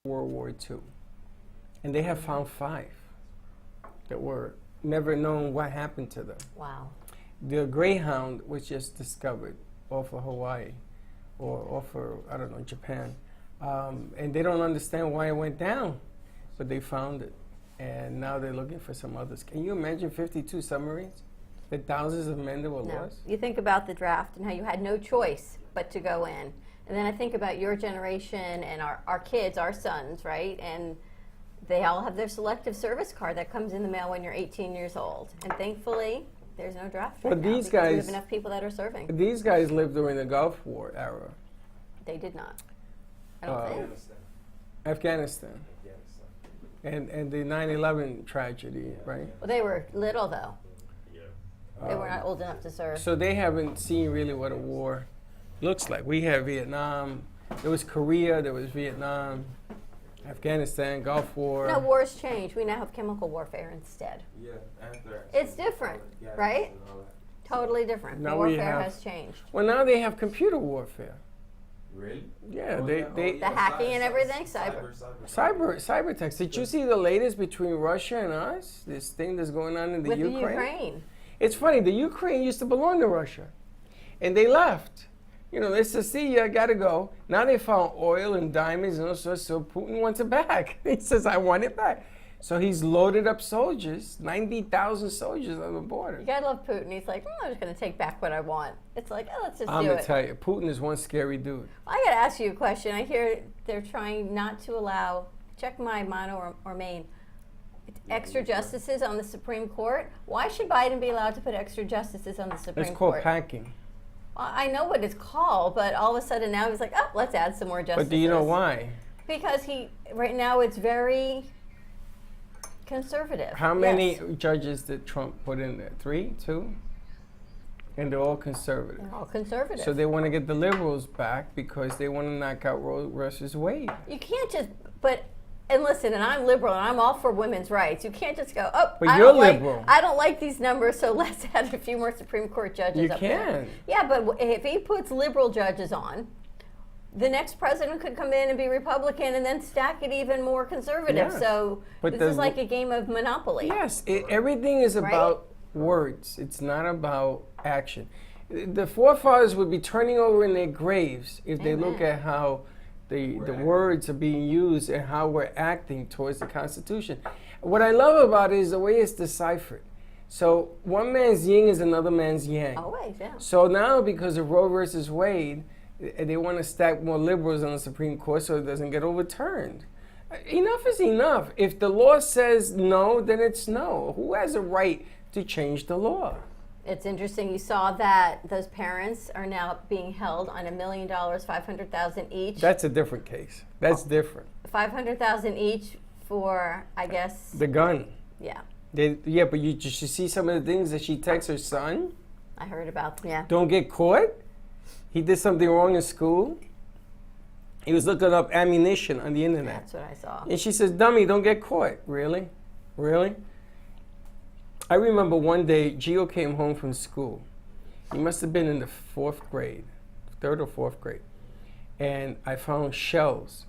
World War II. And they have found 5 that were never known what happened to them. Wow. The Greyhound was just discovered off of Hawaii or off of, I don't know, Japan. And they don't understand why it went down, but they found it. And now they're looking for some others. Can you imagine 52 submarines? The thousands of men that were No. lost? You think about the draft and how you had no choice but to go in. And then I think about your generation and our kids, our sons, right? And they all have their selective service card that comes in the mail when you're 18 years old. And thankfully, there's no draft right But now these because we guys- have enough people that are serving. These guys lived during the Gulf War era. They did not. I don't think. Afghanistan. And the 9/11 tragedy, right? Well, they were little, though. They were not old enough to serve. So they haven't seen really what a war looks like. We have Vietnam, there was Korea, there was Vietnam, Afghanistan, Gulf War. No, wars change. We now have chemical warfare instead. Yeah, anthrax. It's different, right? Totally different. Now we Warfare have- has changed. Well, now they have computer warfare. Really? Yeah, Oh, they The hacking and everything, cyber text. Did you see the latest between Russia and us? This thing that's going on in the With Ukraine? the Ukraine. It's funny, the Ukraine used to belong to Russia. And they left. You know, they said, see, I gotta go. Now they found oil and diamonds and all sorts, so Putin wants it back. He says, I want it back. So he's loaded up soldiers, 90,000 soldiers on the border. You gotta love Putin. He's like, I'm just gonna take back what I want. It's like, oh, let's just I'm do gonna it. tell you, Putin is one scary dude. I gotta ask you a question. I hear they're trying not to allow, check my mono or main, extra justices on the Supreme Court. Why should Biden be allowed to put extra justices on the Supreme It's called Court? packing. Well, I know what it's called, but all of a sudden now he's like, oh, let's add some more justices. But do you know why? Because right now it's very conservative. How many Yes. judges did Trump put in there? 3, 2? And they're all conservative. They're all conservative. So they want to get the liberals back because they want to knock out Roe versus Wade. You can't just, and listen, and I'm liberal, and I'm all for women's rights. You can't just go, oh, But I you're don't like, liberal. I don't like these numbers, so let's add a few more Supreme Court judges You up there. can. Yeah, but if he puts liberal judges on, the next president could come in and be Republican and then stack it even more conservative. Yes. So But this the- is like a game of Monopoly. Yes, everything is about words. It's not about action. The forefathers would be turning over in their graves if they look Amen. at how the words are being used and how we're acting towards the Constitution. What I love about it is the way it's deciphered. So one man's yin is another man's yang. Always, yeah. So now, because of Roe versus Wade, they want to stack more liberals on the Supreme Court so it doesn't get overturned. Enough is enough. If the law says no, then it's no. Who has a right to change the law? It's interesting. You saw that those parents are now being held on $1 million, $500,000 each. That's a different case. That's different. $500,000 each for, I guess, The gun. yeah. Yeah, but you see some of the things that she texts her son? I heard about them, yeah. Don't get caught. He did something wrong in school. He was looking up ammunition on the internet. That's what I saw. And she says, dummy, don't get caught. Really? Really? I remember one day, Gio came home from school. He must have been in the 4th grade, 3rd or 4th grade. And I found shells,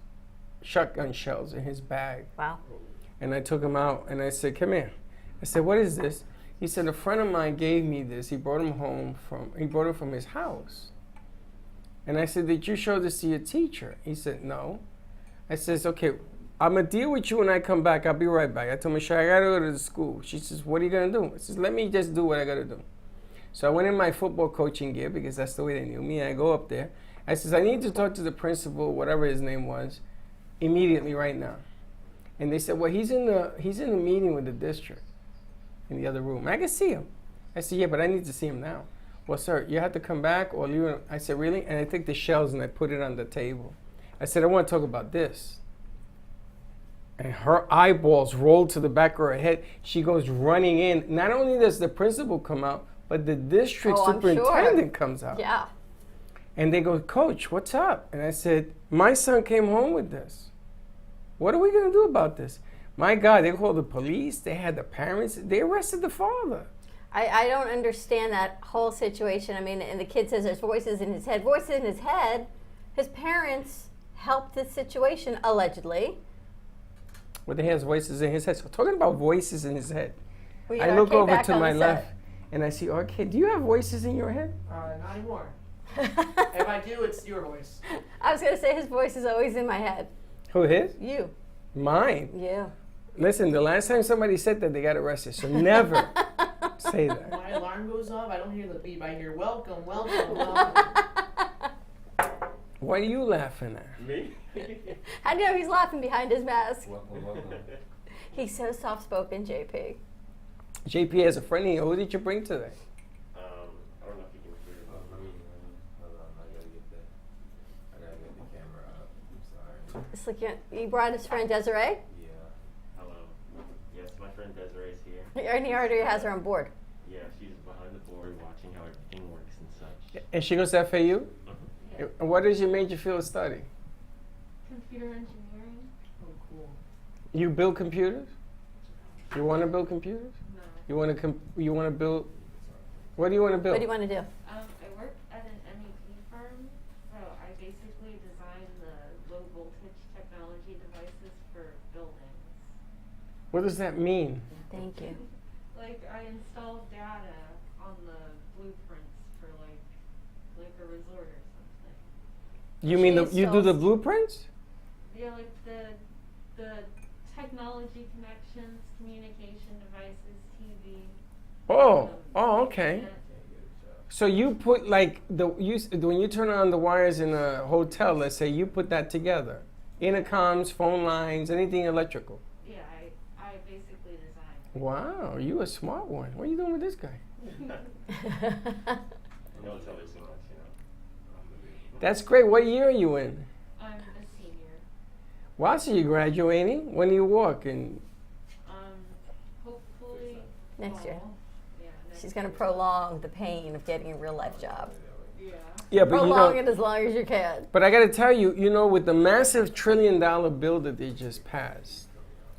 shotgun shells in his bag. Wow. And I took him out and I said, come here. I said, what is this? He said, a friend of mine gave me this. He brought it from his house. And I said, did you show this to your teacher? He said, no. I says, okay, I'm going to deal with you when I come back. I'll be right back. I told Michelle, I got to go to the school. She says, what are you going to do? I says, let me just do what I got to do. So I went in my football coaching gear because that's the way they knew me. And I go up there. I says, I need to talk to the principal, whatever his name was, immediately right now. And they said, well, he's in the meeting with the district in the other room. I can see him. I said, yeah, but I need to see him now. Well, sir, you have to come back or leave it. I said, really? And I took the shells and I put it on the table. I said, I want to talk about this. And her eyeballs rolled to the back of her head. She goes running in. Not only does the principal come out, but the district Oh, I'm superintendent sure. comes out. Yeah. And they go, Coach, what's up? And I said, my son came home with this. What are we going to do about this? My God, they called the police. They had the parents. They arrested the father. I don't understand that whole situation. I mean, and the kid says there's voices in his head. Voices in his head. His parents helped this situation, allegedly. But he has voices in his head. So talking about voices in his head, We I got look Arcade over back to on my the left and I see, okay, do you have voices in your head? Not anymore. set. If I do, it's your voice. I was going to say his voice is always in my head. Who his? You. Mine. You. Listen, the last time somebody said that, they got arrested. So never say that. My alarm goes off. I don't hear the beep. I hear welcome, welcome, welcome. What are you laughing at? Me? How do you know he's laughing behind his mask? Welcome. He's so soft-spoken, JP. JP has a friend here. Who did you bring today? I don't know if you can hear it. Let me, hold on, I gotta get the camera up. I'm sorry. It's like you brought his friend Desiree, Yeah. Hello. Yes, my friend Desiree's here. and he already has her on board. Yeah, she's behind the board watching how everything works and such. And she goes to FAU? Mhm. And what does your major field of study? Computer engineering? Oh, cool. You build computers? You want to build computers? No. You want to you want to build? What do you want to build? What do you want to do? I work at an MEP firm, so I basically design the low voltage technology devices for buildings. What does that mean? Thank you. Like I install data on the blueprints for like a resort or something. You mean She you do the installs- blueprints? Yeah, like the technology connections, communication devices, TV. Okay. internet. So you put like when you turn on the wires in a hotel, let's say you put that together, intercoms, phone lines, anything electrical. Yeah, I basically design. Wow, you a smart one. What are you doing with this guy? Don't tell her too much, you know. That's great. What year are you in? I'm a senior. Wow, so you're graduating. When do you walk? And Hopefully Next year. fall. Yeah, next She's going to year. prolong the pain of getting a real life job. Yeah. yeah, but Prolong it as long as you can. But I got to tell you, with the massive $1 trillion bill that they just passed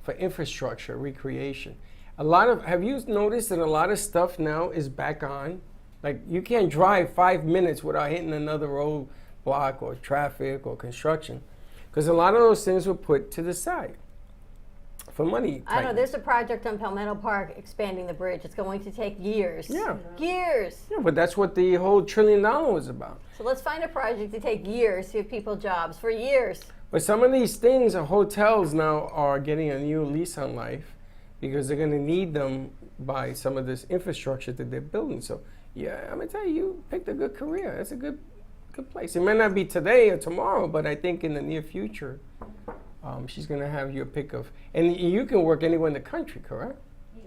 for infrastructure, recreation, have you noticed that a lot of stuff now is back on? Like you can't drive 5 minutes without hitting another roadblock or traffic or construction, because a lot of those things were put to the side for money. I know tightness. there's a project on Palmetto Park expanding the bridge. It's going to take years. Yeah. Years. Yeah, but that's what the whole $1 trillion was about. So let's find a project to take years to give people jobs for years. But some of these things, hotels now are getting a new lease on life because they're going to need them by some of this infrastructure that they're building. So, yeah, I'm going to tell you, you picked a good career. That's a good place. It may not be today or tomorrow, but I think in the near future, she's going to have your pick of, and you can work anywhere in the country, correct? Yes.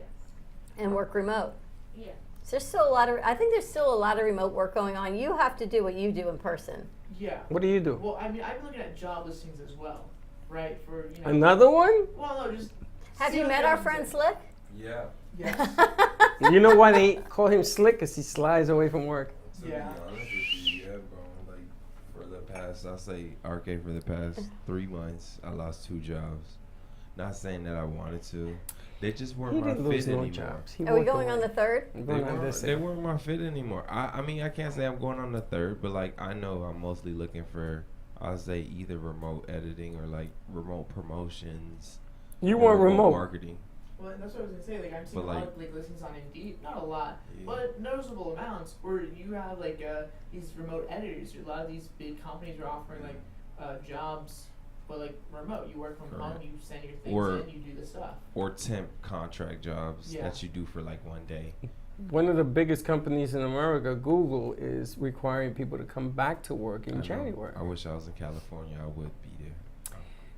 And work remote. Yeah. So there's still I think there's still a lot of remote work going on. You have to do what you do in person. Yeah. What do you do? Well, I mean, I'm looking at job listings as well, right? For Another one? Well, no, just. Have see you what met our comes friend in. Slick? Yeah. Yes. You know why they call him Slick? Because he slides away from work. To Yeah. be honest with you, yeah, bro. Like for the past, I'll say RK for the past 3 months, I lost 2 jobs. Not saying that I wanted to. They just weren't He my didn't fit lose no anymore. jobs. He Are we walked going on away. the third? I'm They going on weren't, this they end. weren't my fit anymore. I mean, I can't say I'm going on the 3rd, but like I know I'm mostly looking for, I'll say either remote editing or like remote promotions. You or want remote. marketing. Well, that's what I was gonna say. Like, I'm seeing But, a lot like- of listings on Indeed. Not a lot, Yeah. but noticeable amounts. Where you have like these remote editors. A lot of these big companies are offering like jobs, but like remote. You work from home. Correct. You send your things Or- in. You do the stuff. Or temp contract jobs Yeah. that you do for like 1 day. One of the biggest companies in America, Google, is requiring people to come back to work I in know. January. I wish I was in California. I would be there.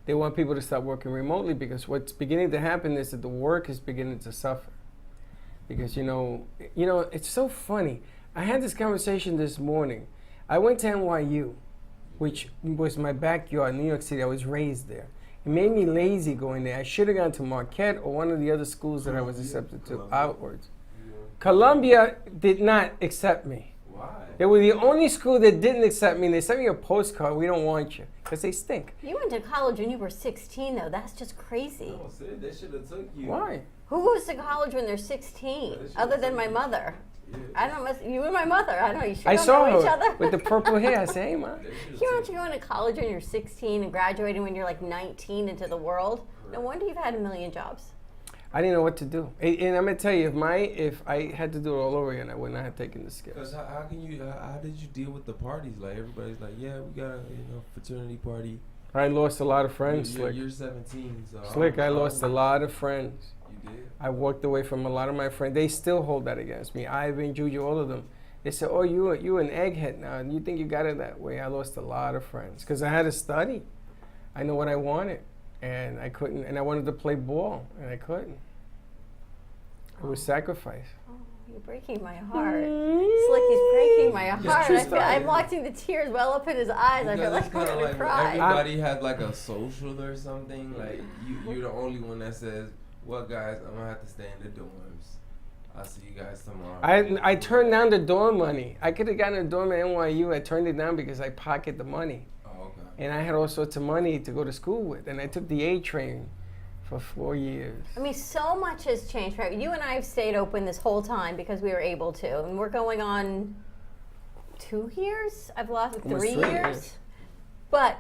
They want people to stop working remotely because what's beginning to happen is that the work is beginning to suffer. Because it's so funny. I had this conversation this morning. I went to NYU, which was my backyard, New York City. I was raised there. It made me lazy going there. I should have gone to Marquette or one of the other schools that I was accepted to outwards. Columbia did not accept me. Why? They were the only school that didn't accept me. And they sent me a postcard. We don't want you because they stink. You went to college when you were 16, though. That's just crazy. They should have took you. Why? Who goes to college when they're 16, other than my mother? I don't know, you and my mother. I don't know. You sure I don't saw know each her other. with the purple hair. I said, hey, Ma. You aren't you going to college when you're 16 and graduating when you're like 19 into the world? No wonder you've had a million jobs. I didn't know what to do. And I'm going to tell you, if I had to do it all over again, I would not have taken the Because skills. how did you deal with the parties? Like, everybody's like, yeah, we got a fraternity party. I lost a lot of friends, Slick. You're 17, so. Slick, I lost a lot of friends. You did? I walked away from a lot of my friends. They still hold that against me. Ivan, Juju, all of them. They said, oh, you an egghead now. And you think you got it that way. I lost a lot of friends because I had to study. I know what I wanted. And I couldn't. And I wanted to play ball. And I couldn't. It was sacrifice. Oh, you're breaking my heart. Slick, he's breaking my heart. true I feel, story. I'm watching the tears well up in his eyes. I feel Because like it's I'm kinda going to like cry. everybody had like a social or something. Like, you're the only one that says, well, guys, I'm going to have to stay in the dorms. I'll see you guys tomorrow. I turned down the dorm money. I could have gotten a dorm at NYU. I turned it down because I pocketed the money. Oh, okay. And I had all sorts of money to go to school with. And I took the A train for 4 years. I mean, so much has changed, right? You and I have stayed open this whole time because we were able to. And we're going on 2 years? I've lost Almost 3 3 years. years. But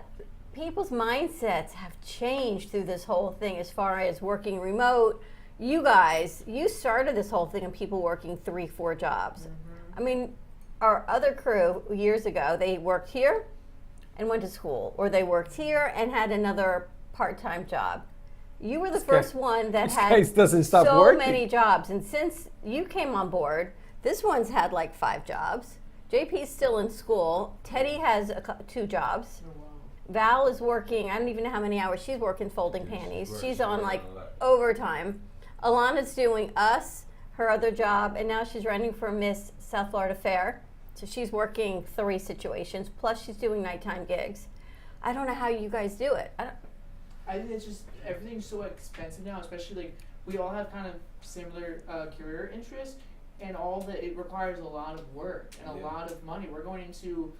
people's mindsets have changed through this whole thing as far as working remote. You guys, you started this whole thing of people working 3-4 jobs. I mean, our other crew years ago, they worked here and went to school, or they worked here and had another part-time job. You were the This guy- first one that this had guy doesn't stop so working. many jobs. And since you came on board, this one's had like 5 jobs. JP's still in school. Teddy has 2 jobs. Oh, wow. Val is working, I don't even know how many hours she's working folding panties. She's on like overtime. Alana's doing us, her other job, and now she's running for Miss South Florida Fair. So she's working 3 situations, plus she's doing nighttime gigs. I don't know how you guys do it. I think it's just everything's so expensive now, especially like we all have kind of similar career interests, and all that it requires a lot of work and a Yeah. lot of money. We're going into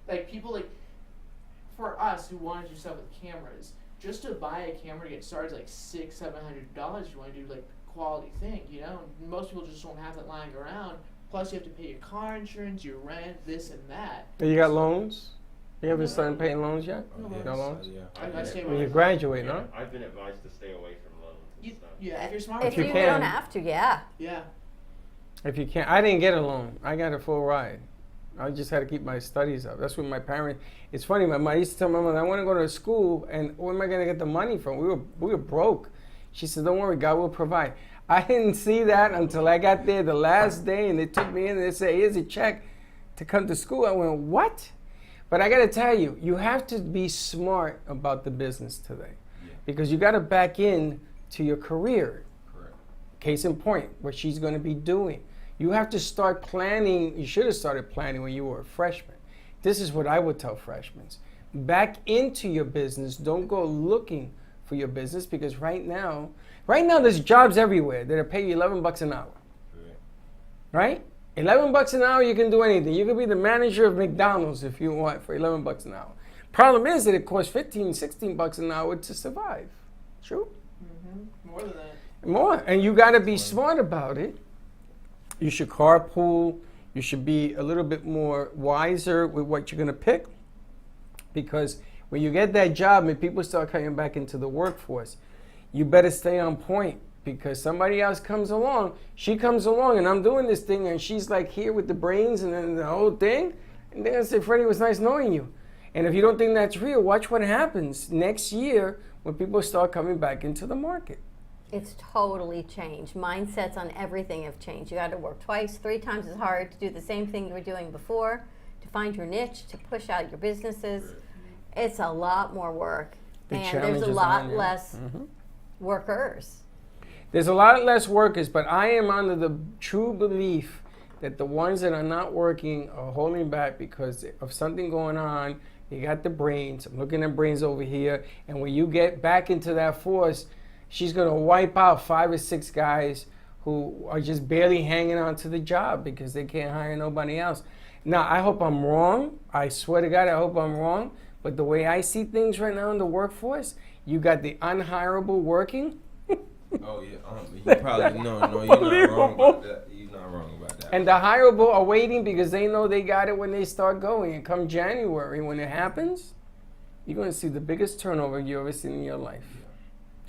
like people like for us who want to do stuff with cameras, just to buy a camera to get started is like $600-700 if you want to do like quality thing, you know? Most people just don't have that lying around. Plus you have to pay your car insurance, your rent, this and that. You got loans? You haven't started paying loans yet? Oh, No yes, no loans? Yeah. I stay When you away. graduate, Yeah, no? I've been advised to stay away from loans and You, stuff. yeah, if you're smart, If you you can. don't have to, yeah. yeah. If you can't, I didn't get a loan. I got a full ride. I just had to keep my studies up. That's what my parents. It's funny. My mother used to tell my mother, "I want to go to school, and where am I going to get the money from? We were broke." She said, "Don't worry, God will provide." I didn't see that until I got there the last day, and they took me in and they said, "Here's a check to come to school." I went, "What?" But I got to tell you, you have to be smart about the business today, Yeah. because you got to back in to your career. Correct. Case in point, what she's going to be doing. You have to start planning. You should have started planning when you were a freshman. This is what I would tell freshmen. Back into your business. Don't go looking for your business, because right now there's jobs everywhere that'll pay you $11 an hour. Correct. Right? $11 an hour, you can do anything. You can be the manager of McDonald's if you want for $11 an hour. Problem is that it costs $15, $16 an hour to survive. True? More than that. More. And you got to be smart about it. You should carpool. You should be a little bit more wiser with what you're going to pick. Because when you get that job and people start coming back into the workforce, you better stay on point, because somebody else comes along. She comes along and I'm doing this thing and she's like here with the brains and then the whole thing. And then I say, "Freddie, it was nice knowing you." And if you don't think that's real, watch what happens next year when people start coming back into the market. It's totally changed. Mindsets on everything have changed. You got to work twice, 3 times as hard to do the same thing you were doing before, to find your niche, to push out your businesses. It's a lot more work. The And there's a challenges lot on you. less workers. There's a lot less workers, but I am under the true belief that the ones that are not working are holding back because of something going on. You got the brains. I'm looking at brains over here. And when you get back into that force, she's going to wipe out 5 or 6 guys who are just barely hanging on to the job because they can't hire nobody else. Now, I hope I'm wrong. I swear to God, I hope I'm wrong. But the way I see things right now in the workforce, you got the unhireable working. Oh yeah, you probably no, you're not wrong about that. You're not wrong about that. And the hireable are waiting because they know they got it when they start going. And come January, when it happens, you're going to see the biggest turnover you ever seen in your life.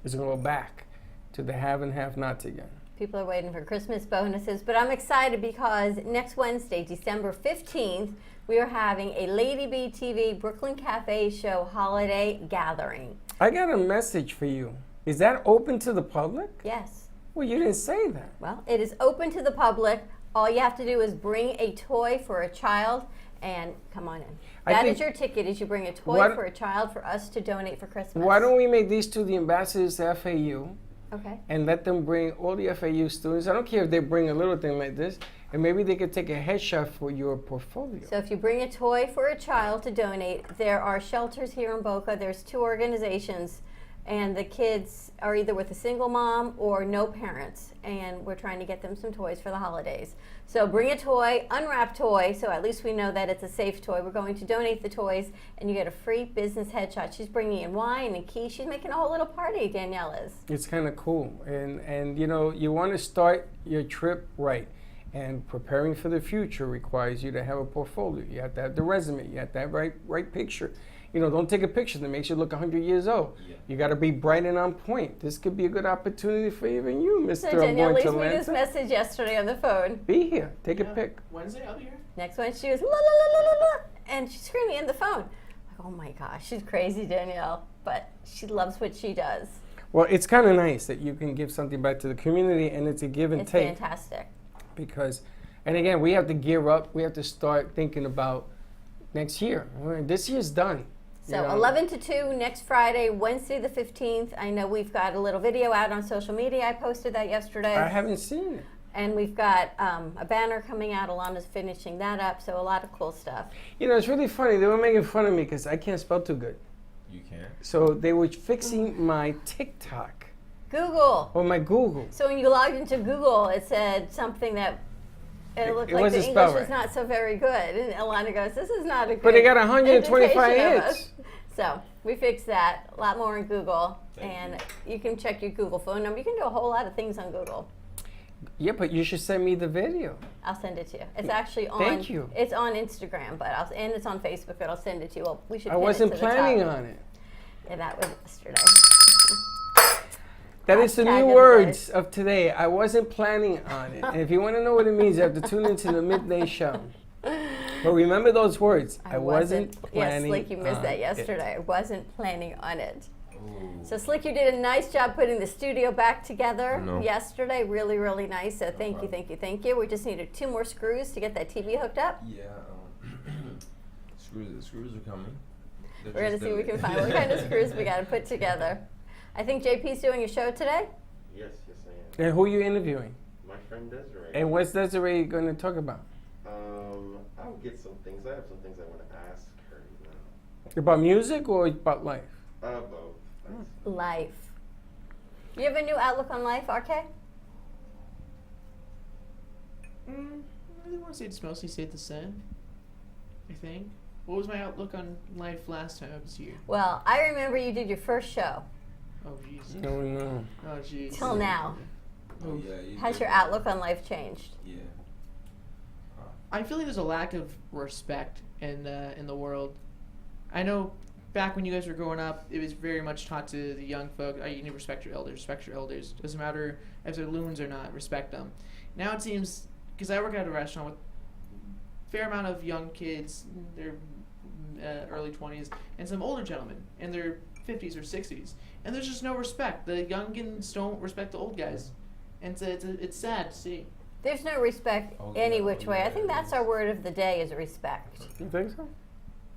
It's going to go back to the have and have-nots again. People are waiting for Christmas bonuses, but I'm excited because next Wednesday, December 15th, we are having a Lady B TV Brooklyn Cafe Show holiday gathering. I got a message for you. Is that open to the public? Yes. Well, you didn't say that. Well, it is open to the public. All you have to do is bring a toy for a child and come on in. I That think- is your ticket, is you bring a toy What- for a child for us to donate for Christmas. Why don't we make these two the ambassadors to FAU Okay. and let them bring all the FAU students? I don't care if they bring a little thing like this, and maybe they could take a headshot for your portfolio. So if you bring a toy for a child to donate, there are shelters here in Boca. There's 2 organizations, and the kids are either with a single mom or no parents, and we're trying to get them some toys for the holidays. So bring a toy, unwrapped toy, so at least we know that it's a safe toy. We're going to donate the toys, and you get a free business headshot. She's bringing in wine and quiche. She's making a whole little party, Danielle is. It's kind of cool, and you know, you want to start your trip right. And preparing for the future requires you to have a portfolio. You have to have the resume. You have to have right picture. You know, don't take a picture that makes you look 100 years old. Yeah. You got to be bright and on point. This could be a good opportunity for even you, Mr. So Danielle Born leaves to me this Atlanta. message yesterday on the phone. Be here. Take a Yeah. pic. Wednesday, I'll be here. Next one, she was la la la la la la, and she's screaming in the phone. Like, oh my gosh, she's crazy, Danielle, but she loves what she does. Well, it's kind of nice that you can give something back to the community, and it's a give and It's take. fantastic. Because, and again, we have to gear up. We have to start thinking about next year. This year's done. So you know. 11 to 2 next Friday, Wednesday the 15th. I know we've got a little video out on social media. I posted that yesterday. I haven't seen it. And we've got a banner coming out. Alana's finishing that up. So a lot of cool stuff. You know, it's really funny. They were making fun of me because I can't spell too good. You can. So they were fixing my TikTok Google. or my Google. So when you logged into Google, it said something that it looked It like the wasn't English spelled was right. not so very good. And Alana goes, this is not a good But they got 125 indication of hits. us. So we fixed that. A lot more in Google. Thank And you can check your Google phone number. You can do a whole lot of things on Google. Yeah, but you should send me the video. I'll send it to you. It's actually on. Thank you. It's on Instagram, and it's on Facebook. But I'll send it to you. Well, we should. I pin it wasn't to the planning top. on it. Yeah, that was yesterday. That is the Hashtag new of the words of today. I wasn't planning on it. And if you want to know what it means, you have to tune into the midday show. But remember those words. I wasn't planning Yes, Slick, you missed on that it. yesterday. I wasn't planning on it. Ooh. So Slick, you did a nice job putting the studio back together No. yesterday. Really, really nice. So thank you, problem. thank you, thank you. We just needed 2 more screws to get that TV hooked up. Yeah. The screws are coming. They're We're gonna just see if we can delayed. find what kind of screws we got to put together. I think JP's doing a show today. Yes, I am. And who are you interviewing? My friend Desiree. And what's Desiree going to talk about? I'll get some things. I have some things I want to ask her. About music or about life? Both. Life. You have a new outlook on life, RK? I really want to say it's mostly stayed the same. I think. What was my outlook on life last time I was here? Well, I remember you did your first show Oh jeez. No, no. Oh jeez. till now. Oh, yeah. you Has did your that. outlook on life changed? Yeah. I feel like there's a lack of respect in the world. I know back when you guys were growing up, it was very much taught to the young folk, you need to respect your elders, respect your elders. Doesn't matter if they're loons or not, respect them. Now it seems, because I work at a restaurant with a fair amount of young kids, they're early 20s, and some older gentlemen in their 50s or 60s. And there's just no respect. The youngins don't respect the old guys. And it's sad to see. There's no respect Oh, any yeah, which way. I yeah, think it that's is. our word of the day is respect. You think so?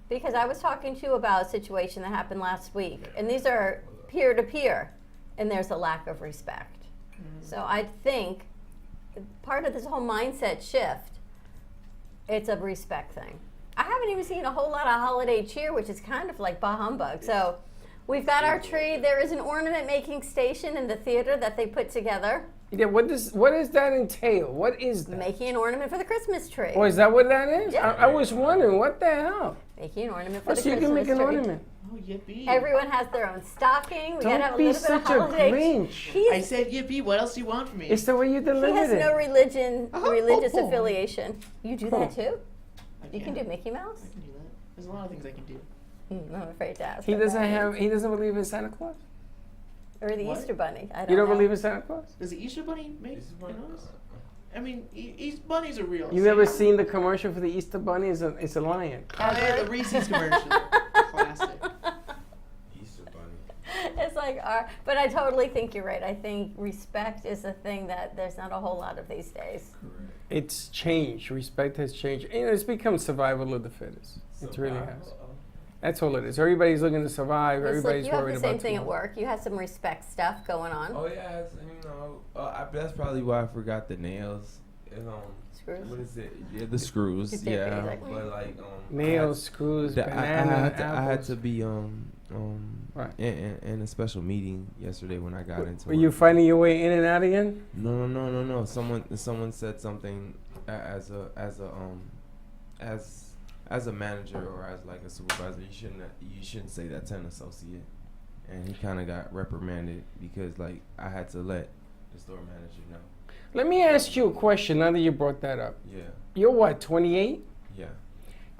Because I was talking to you about a situation that happened last week, and these are peer to peer, and there's a lack of respect. So I think part of this whole mindset shift, it's a respect thing. I haven't even seen a whole lot of holiday cheer, which is kind of like bah humbug. So we've got our tree. There is an ornament making station in the theater that they put together, Yeah, what does that entail? What is that? making an ornament for the Christmas tree. Oh, is that what that is? Yeah. I was wondering, what the hell? Making an ornament for Oh, the so you Christmas can make an tree. ornament. Oh, yippee. Everyone has their own stocking. We gotta have Don't a be little bit of such a holiday. Grinch. I said yippee. What else do you want from me? It's the way you He delivered has it. no religious Oh. affiliation. You do that too? I You can do Mickey Mouse? I can do that. There's a lot of things I can do. I'm afraid to ask. He about doesn't that. have. He doesn't believe in Santa Claus. Or the What? Easter Bunny. I don't You don't know. believe in Santa Claus? Does the Easter Bunny make This is what- noise? I mean, bunnies are real. You ever seen the commercial for the Easter Bunny? It's a lion. Yeah, the Reese's commercial. Classic. Easter Bunny. It's like, but I totally think you're right. I think respect is a thing that there's not a whole lot of these days. Correct. It's changed. Respect has changed. You know, it's become survival of the fittest. It really has. Survival. That's all it is. Everybody's looking to survive. It's like Everybody's you have worried the same about thing at tomorrow. work. You have some respect stuff going on. Oh yeah, that's probably why I forgot the nails. And, Screws. What is it? Yeah, the screws. It's okay, Yeah, exactly. but like Nails, screws, I banana, had apples. to be Right. in a special meeting yesterday when I got into Were it. you finding your way in and out again? No. Someone said something as a manager or as like a supervisor. You shouldn't say that to an associate. And he kind of got reprimanded because like I had to let the store manager know. Let me ask you a question now that you brought that up. Yeah, You're what, 28? yeah.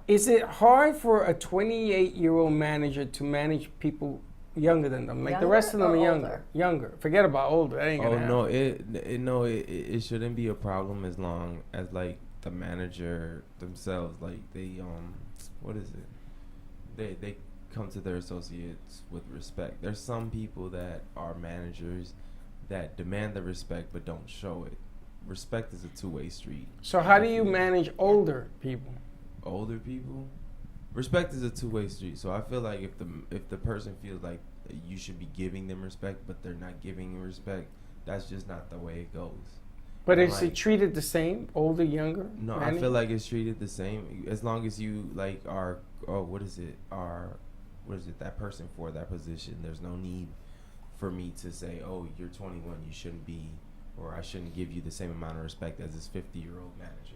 Is it hard for a 28-year-old manager to manage people younger than them? Like the rest of them Younger are or younger. older? Younger. Forget about older. That ain't gonna Oh happen. no, it shouldn't be a problem as long as like the manager themselves, like they what is it? They come to their associates with respect. There's some people that are managers that demand the respect but don't show it. Respect is a two-way street. So how do you manage older people? Older people, respect is a two-way street. So I feel like if the person feels like you should be giving them respect but they're not giving you respect, that's just not the way it goes. But And, is like, it treated the same, older, younger? No, I manage- feel like it's treated the same as long as you like are. Oh, what is it? That person for that position? There's no need for me to say, "Oh, you're 21. You shouldn't be," or "I shouldn't give you the same amount of respect as this 50-year-old manager."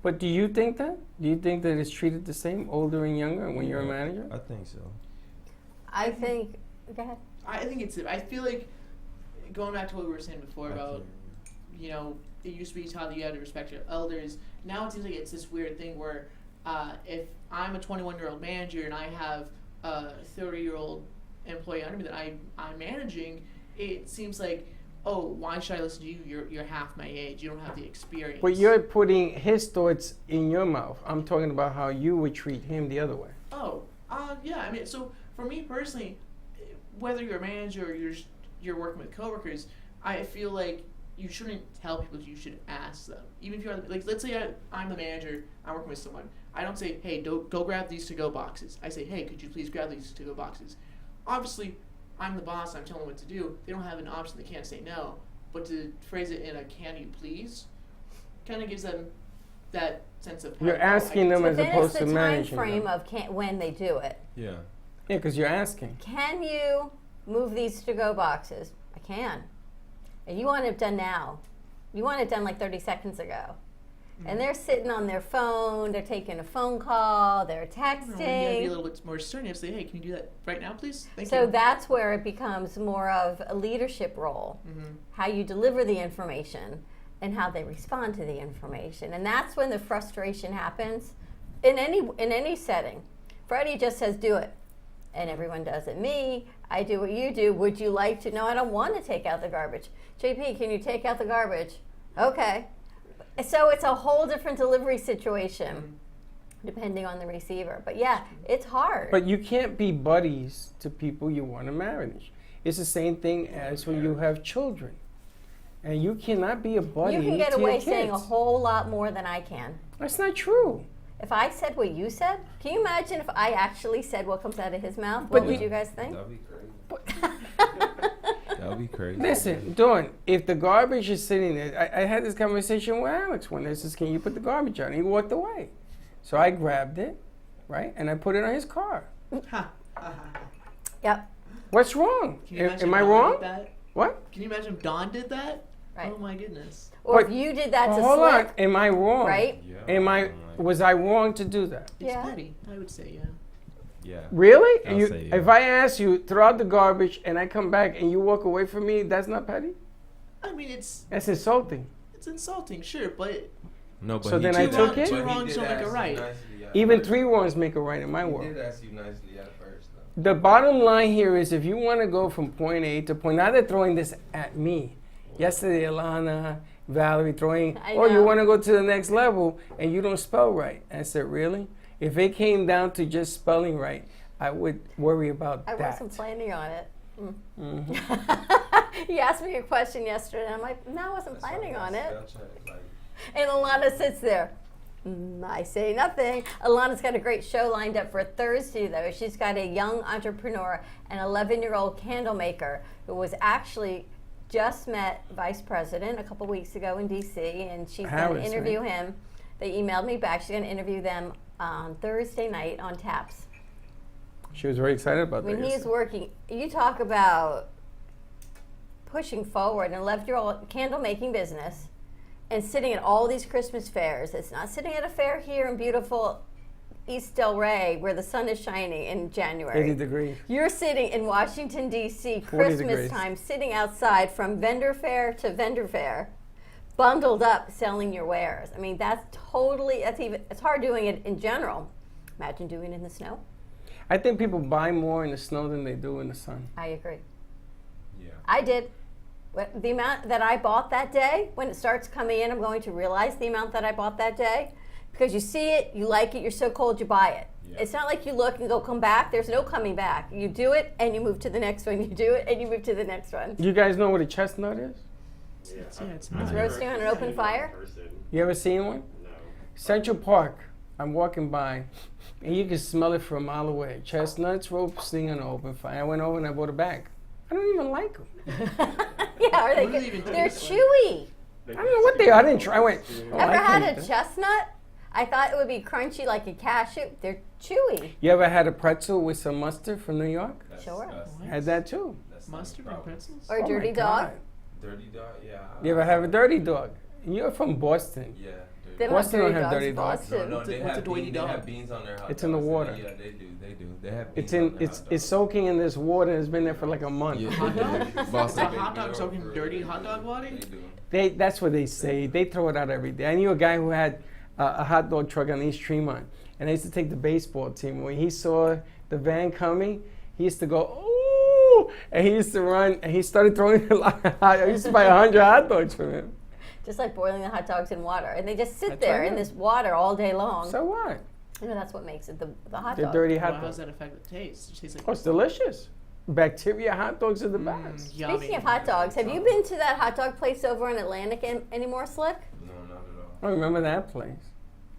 But do you think that? Do you think that it's treated the same, older and younger, when you're a Yeah, manager? I think so. I think. Go ahead. I think I feel like going back to what we were saying before I about, think- you know, it used to be taught that you had to respect your elders. Now it seems like it's this weird thing where if I'm a 21-year-old manager and I have a 30-year-old employee under me that I'm managing, it seems like, oh, why should I listen to you? You're half my age. You don't have the experience. But you're putting his thoughts in your mouth. I'm talking about how you would treat him the other way. Oh, yeah. I mean, so for me personally, whether you're a manager or you're working with coworkers, I feel like you shouldn't tell people. You should ask them. Even if you're like, let's say I'm the manager, I'm working with someone. I don't say, hey, go grab these to-go boxes. I say, hey, could you please grab these to-go boxes? Obviously, I'm the boss. I'm telling them what to do. They don't have an option. They can't say no. But to phrase it in a "can you please," kind of gives them that sense of. You're asking them But as then it's opposed the to time managing frame them. of when they do it. Yeah. Yeah, because you're asking. Can you move these to-go boxes? I can. And you want it done now. You want it done like 30 seconds ago. And they're sitting on their phone, they're taking a phone call, they're You gotta be a texting. little bit more stern. You have to say, hey, can you do that right now, please? Thank So you. that's where it becomes more of a leadership role. Mhm. How you deliver the information and how they respond to the information. And that's when the frustration happens in any setting. Freddie just says, do it. And everyone does it. Me, I do what you do. Would you like to? No, I don't want to take out the garbage. JP, can you take out the garbage? Okay. So it's a whole different delivery situation depending on the receiver. But yeah, it's hard. But you can't be buddies to people you want to manage. It's the same thing as when you have children. And you cannot be a buddy you can get to away your saying a kids. whole lot more than I can. That's not true. If I said what you said, can you imagine if I actually said what comes out of his mouth? But What would you- you guys think? That'd be crazy. That'd be crazy. Listen, Dawn, if the garbage is sitting there, I had this conversation with Alex one day. I says, can you put the garbage out? And he walked away. So I grabbed it, right? And I put it on his car. Yep. What's wrong? Can you imagine Am I Don wrong? did that? What? Can you imagine if Don did that? Right. Oh my goodness. Or But- if you did that to Hold Slip, on. Am I wrong? right? Yeah. Was I wrong to do that? It's Yeah. petty, I would say, yeah. Yeah. Really? I'll You, say yeah. If I ask you, throw out the garbage, and I come back and you walk away from me, that's not petty? I mean, it's That's insulting, sure, but No, but So he then did I took ask- it? but Two he wrongs did don't make ask a you right. nicely at Even first. 3 wrongs make a right in my He world. did ask you nicely at first, though. The bottom line here is if you want to go from point A to point, now they're throwing this at me. Yesterday, Alana, Valerie throwing, I oh, you know. want to go to the next level and you don't spell right. I said, really? If it came down to just spelling right, I would worry about I that. wasn't planning on it. Mhm. He asked me a question yesterday, and I'm like, no, I wasn't That's why planning I on got it. spell check, like, And Alana sits there. I say nothing. Alana's got a great show lined up for Thursday, though. She's got a young entrepreneur, an 11-year-old candle maker who was actually just met Vice President a couple weeks ago in D.C., and she's going to Harris, interview right? him. They emailed me back. She's going to interview them on Thursday night on Taps. She was very excited about I mean, that. he is working. You talk about pushing forward an 11-year-old candle making business and sitting at all these Christmas fairs. It's not sitting at a fair here in beautiful East Del Rey where the sun is shining in January. 80 degrees. You're sitting in Washington, D.C., 40 Christmas degrees. time, sitting outside from vendor fair to vendor fair, bundled up selling your wares. I mean, that's it's hard doing it in general. Imagine doing it in the snow. I think people buy more in the snow than they do in the sun. I agree. yeah. I did. The amount that I bought that day, when it starts coming in, I'm going to realize the amount that I bought that day. Because you see it, you like it, you're so cold, you buy it. Yeah. It's not like you look and go, come back. There's no coming back. You do it, and you move to the next one. You do it, and you move to the next one. You guys know what a chestnut is? it's It's not. roasting on an open fire? You ever seen one? No. Central Park, I'm walking by, and you can smell it from a mile away. Chestnuts roasting on an open fire. I went over and I bought a bag. I don't even like them. Yeah, are they What do they good? even They're taste chewy. I don't know what they are. I didn't try. I went. oh, Ever I had can't a do that. chestnut? I thought it would be crunchy like a cashew. They're chewy. You ever had a pretzel with some mustard from New York? That's Sure. disgusting. Had that too. That's not Mustard a and problem. pretzels? Or Oh my dirty dog. God. Dirty dog, yeah. You ever have a dirty dog? You're from Boston. Yeah. They don't Boston have don't dirty have dogs dirty in dogs. Boston. No, they What's have a doity beans. They dog? have beans on their hot It's in the dogs. water. Yeah, they do. They do. They have beans It's on in. their It's hot it's dogs. soaking in this water. It's been there for like a month. Yeah, Hot they dog? do. Is Boston a baby hot dog girl, soaking for real, dirty they hot do. dog water? They do. That's what they say. They throw it out every day. I knew a guy who had a hot dog truck on East Tremont, and I used to take the baseball team. When he saw the van coming, he used to go, ooh, and he used to run, and he started throwing a lot of hot. I used to buy 100 hot dogs from him. Just like boiling the hot dogs in water. And they just sit That's there right. in this water all day long. So what? You know, that's what makes it the hot They're dog. dirty Well, hot how does dogs. that affect the taste? It tastes like Oh, it's delicious. Bacteria hot dogs are the best. yummy. Speaking of hot dogs, have you been to that hot dog place over on Atlantic anymore, Slick? No, not at I remember that place.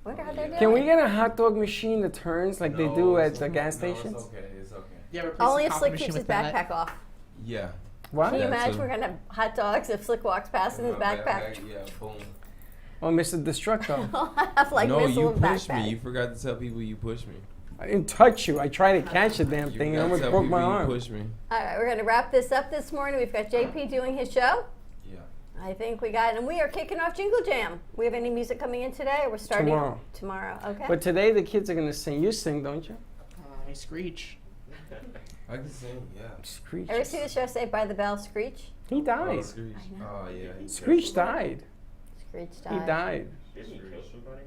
Wonder how they're doing. Can we get a hot dog machine that turns like all. they No, do at it's the okay. gas No, stations? It's okay. It's okay. You ever replace Only the if coffee Slick machine keeps his with that? backpack off. Yeah. What? Can you Yeah, imagine so- we're gonna have hot dogs if Slick walks past in his My backpack? Yeah, boom. Oh, Mr. Destructo. I'll have like no, missile you of pushed backpack. me. You forgot to tell people you pushed me. I didn't touch you. I tried to catch the damn You thing and I forgot almost to tell broke people my you arm. pushed me. All right, we're gonna wrap this up this morning. We've got JP doing his show. Yeah. I think we got, and we are kicking off Jingle Jam. We have any music coming in today, or we're starting Tomorrow. Tomorrow, okay. But today the kids are gonna sing. You sing, don't you? I screech. I can sing. Yeah. Screech. Ever see the show Saved by the Bell? Screech. He died. Oh, Screech. I know. Oh yeah. he Screech killed died. Screech He died. died. Didn't he kill somebody?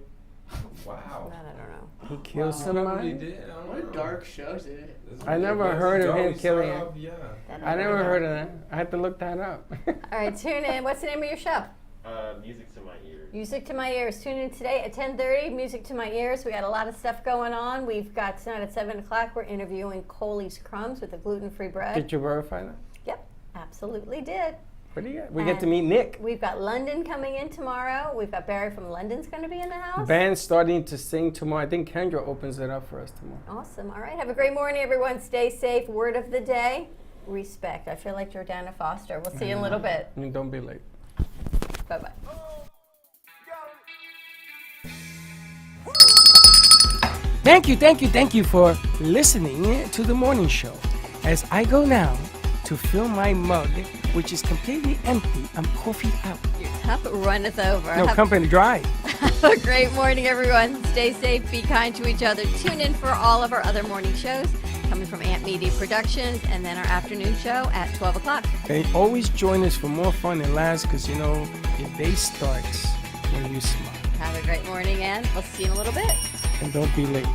somebody. Wow. That I don't know. He killed Wow. Probably somebody. did. I don't What a know. dark show is it? This I was never the best heard of show. him We killing start it. off- Yeah. That I never heard of that. I had to look that up. All right, tune in. What's the name of your show? Music to my ears. Music to My Ears. Tune in today at 10:30. Music to My Ears. We got a lot of stuff going on. We've got tonight at 7 o'clock. We're interviewing Coley's Crumbs with the gluten-free bread. Did you verify that? Yep, absolutely did. What do you got? We get to And meet Nick. We've got London coming in tomorrow. We've got Barry from London's going to be in the house. Band's starting to sing tomorrow. I think Kendra opens it up for us tomorrow. Awesome. All right. Have a great morning, everyone. Stay safe. Word of the day: respect. I feel like Jordana Foster. We'll see you in a little bit. I mean, don't be late. Bye bye. Thank you for listening to the morning show. As I go now, to fill my mug, which is completely empty. I'm coffee out. Your cup runneth over. No, company dry. Have a great morning, everyone. Stay safe, be kind to each other. Tune in for all of our other morning shows coming from Ant Media Productions, and then our afternoon show at 12 o'clock. And always join us for more fun and laughs, because, you know, your day starts when you smile. Have a great morning, and we'll see you in a little bit. And don't be late.